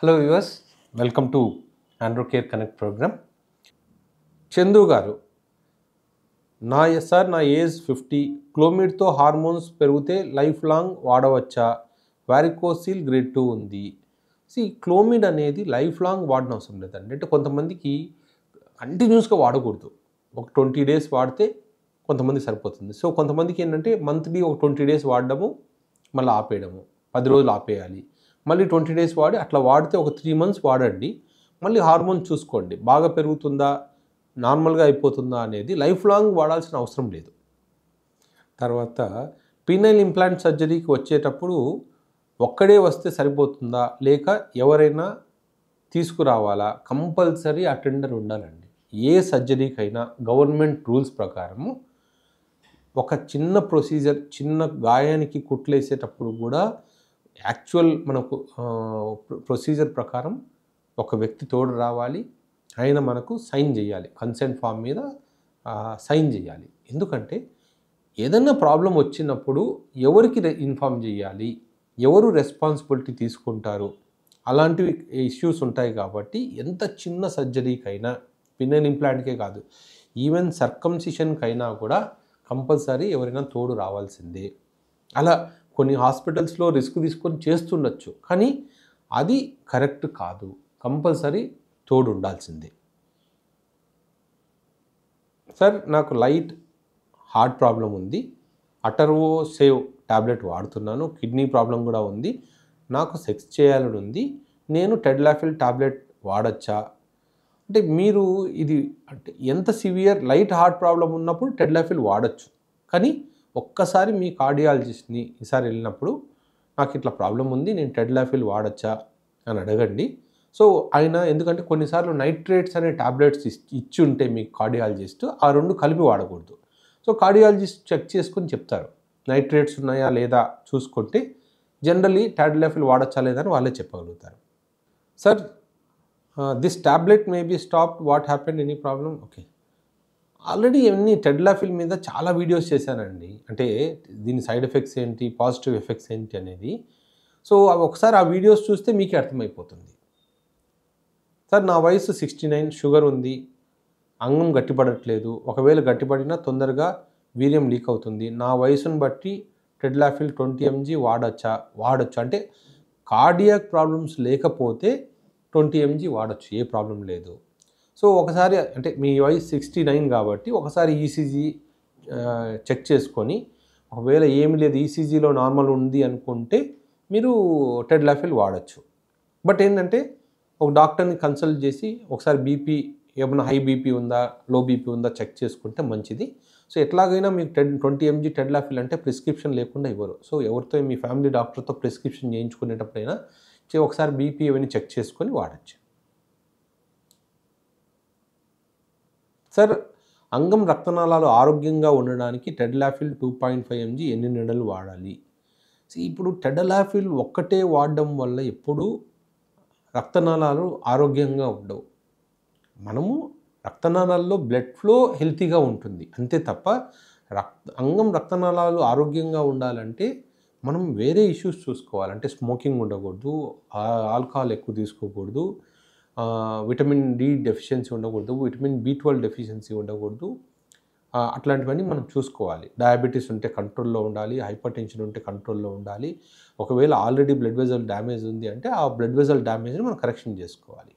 Hello viewers, welcome to Andro Care Connect programme. Chandu garu, నా age 50, క్లోమిడ్తో hormones పెరిగితే life long వాడవచ్చా? వారికోసిల్ గ్రేడ్ 2 ఉంది. క్లోమిడ్ అనేది లైఫ్ లాంగ్ వాడనవసరం అవసరం లేదండి. అంటే కొంతమందికి కంటిన్యూస్గా వాడకూడదు. ఒక 20 డేస్ వాడితే కొంతమంది సరిపోతుంది. సో కొంతమందికి ఏంటంటే మంత్లీ ఒక 20 డేస్ వాడడము, మళ్ళీ ఆపేయడము, 10 రోజులు ఆపేయాలి, మళ్ళీ 20 డేస్ వాడి అట్లా వాడితే ఒక 3 మంత్స్ వాడండి. మళ్ళీ హార్మోన్ చూసుకోండి, బాగా పెరుగుతుందా, నార్మల్గా అయిపోతుందా అనేది. లైఫ్ లాంగ్ వాడాల్సిన అవసరం లేదు. తర్వాత పీనైల్ ఇంప్లాంట్ సర్జరీకి వచ్చేటప్పుడు ఒక్కడే వస్తే సరిపోతుందా, లేక ఎవరైనా తీసుకురావాలా? కంపల్సరీ అటెండర్ ఉండాలండి. ఏ సర్జరీకైనా గవర్నమెంట్ రూల్స్ ప్రకారము ఒక చిన్న ప్రొసీజర్, చిన్న గాయానికి కుట్లేసేటప్పుడు కూడా యాక్చువల్ మనకు ప్రొసీజర్ ప్రకారం ఒక వ్యక్తి తోడు రావాలి. ఆయన మనకు సైన్ చేయాలి, కన్సెంట్ ఫామ్ మీద సైన్ చేయాలి. ఎందుకంటే ఏదైనా ప్రాబ్లం వచ్చినప్పుడు ఎవరికి ఇన్ఫామ్ చేయాలి, ఎవరు రెస్పాన్సిబిలిటీ తీసుకుంటారు, అలాంటివి ఇష్యూస్ ఉంటాయి. కాబట్టి ఎంత చిన్న సర్జరీకైనా, పిన్నెల్ ఇంప్లాంట్కే కాదు, ఈవెన్ సర్కంసిషన్కైనా కూడా కంపల్సరీ ఎవరైనా తోడు రావాల్సిందే. అలా కొన్ని హాస్పిటల్స్లో రిస్క్ తీసుకొని చేస్తుండొచ్చు, కానీ అది కరెక్ట్ కాదు. కంపల్సరీ తోడు ఉండాల్సిందే. సార్, నాకు లైట్ హార్ట్ ప్రాబ్లం ఉంది, అటర్వో సేవ్ ట్యాబ్లెట్ వాడుతున్నాను, కిడ్నీ ప్రాబ్లం కూడా ఉంది, నాకు సెక్స్ చేయాలని ఉంది, నేను టెడ్లాఫిల్ ట్యాబ్లెట్ వాడచ్చా? అంటే మీరు ఇది అంటే ఎంత సివియర్ లైట్ హార్ట్ ప్రాబ్లం ఉన్నప్పుడు టెడ్లాఫిల్ వాడచ్చు, కానీ ఒక్కసారి మీ కార్డియాలజిస్ట్ని ఈసారి వెళ్ళినప్పుడు నాకు ఇట్లా ప్రాబ్లం ఉంది, నేను టెడ్లాఫిల్ వాడచ్చా అని అడగండి. సో ఆయన, ఎందుకంటే కొన్నిసార్లు నైట్రేట్స్ అనే ట్యాబ్లెట్స్ ఇచ్చి ఉంటే మీకు కార్డియాలజిస్ట్, ఆ రెండు కలిపి వాడకూడదు. సో కార్డియాలజిస్ట్ చెక్ చేసుకొని చెప్తారు, నైట్రేట్స్ ఉన్నాయా లేదా చూసుకుంటే జనరలీ టెడ్లాఫిల్ వాడచ్చా లేదా అని వాళ్ళే చెప్పగలుగుతారు. Sir, this tablet may be stopped, what happened, any problem? Okay, already ఇవన్నీ టెడ్లాఫిల్ మీద చాలా వీడియోస్ చేశానండి. అంటే దీని సైడ్ ఎఫెక్ట్స్ ఏంటి, పాజిటివ్ ఎఫెక్ట్స్ ఏంటి అనేది. సో అవి ఒకసారి ఆ వీడియోస్ చూస్తే మీకే అర్థమైపోతుంది. సార్, నా వయసు 69, షుగర్ ఉంది, అంగం గట్టిపడట్లేదు, ఒకవేళ గట్టిపడినా తొందరగా వీర్యం లీక్ అవుతుంది, నా వయసును బట్టి టెడ్లాఫిల్ 20 mg వాడచ్చు. అంటే కార్డియాక్ ప్రాబ్లమ్స్ లేకపోతే 20 mg వాడచ్చు, ఏ ప్రాబ్లం లేదు. సో ఒకసారి, అంటే మీ వయసు 69 కాబట్టి ఒకసారి ఈసీజీ చెక్ చేసుకొని, ఒకవేళ ఏమి లేదు, ఈసీజీలో నార్మల్ ఉంది అనుకుంటే మీరు టెడ్లాఫిల్ వాడచ్చు. బట్ ఏంటంటే ఒక డాక్టర్ని కన్సల్ట్ చేసి ఒకసారి బీపీ, ఏమైనా హై బీపీ ఉందా, లో బీపీ ఉందా చెక్ చేసుకుంటే మంచిది. సో ఎట్లాగైనా మీకు 20 mg టెడ్లాఫిల్ అంటే ప్రిస్క్రిప్షన్ లేకుండా ఇవ్వరు. సో ఎవరితో, మీ ఫ్యామిలీ డాక్టర్తో ప్రిస్క్రిప్షన్ చేయించుకునేటప్పుడైనా ఒకసారి బీపీ అవన్నీ చెక్ చేసుకొని వాడచ్చు. సార్, అంగం రక్తనాళాలు ఆరోగ్యంగా ఉండడానికి టెడ్లాఫిల్ 2.5 mg ఎన్ని నెలలు వాడాలి? ఇప్పుడు టెడ్లాఫిల్ ఒక్కటే వాడడం వల్ల ఎప్పుడు రక్తనాళాలు ఆరోగ్యంగా ఉండవు. మనము రక్తనాళాల్లో బ్లడ్ ఫ్లో హెల్తీగా ఉంటుంది అంతే తప్ప, అంగం రక్తనాళాలు ఆరోగ్యంగా ఉండాలంటే మనం వేరే ఇష్యూస్ చూసుకోవాలి. అంటే స్మోకింగ్ ఉండకూడదు, ఆల్కహాల్ ఎక్కువ తీసుకోకూడదు, విటమిన్ డి డెఫిషియన్సీ ఉండకూడదు, విటమిన్ B12 డెఫిషియన్సీ ఉండకూడదు. అట్లాంటివన్నీ మనం చూసుకోవాలి. డయాబెటీస్ ఉంటే కంట్రోల్లో ఉండాలి, హైపర్ టెన్షన్ ఉంటే కంట్రోల్లో ఉండాలి. ఒకవేళ ఆల్రెడీ బ్లడ్ వెజల్ డ్యామేజ్ ఉంది అంటే ఆ బ్లడ్ వెజల్ డ్యామేజ్ని మనం కరెక్షన్ చేసుకోవాలి.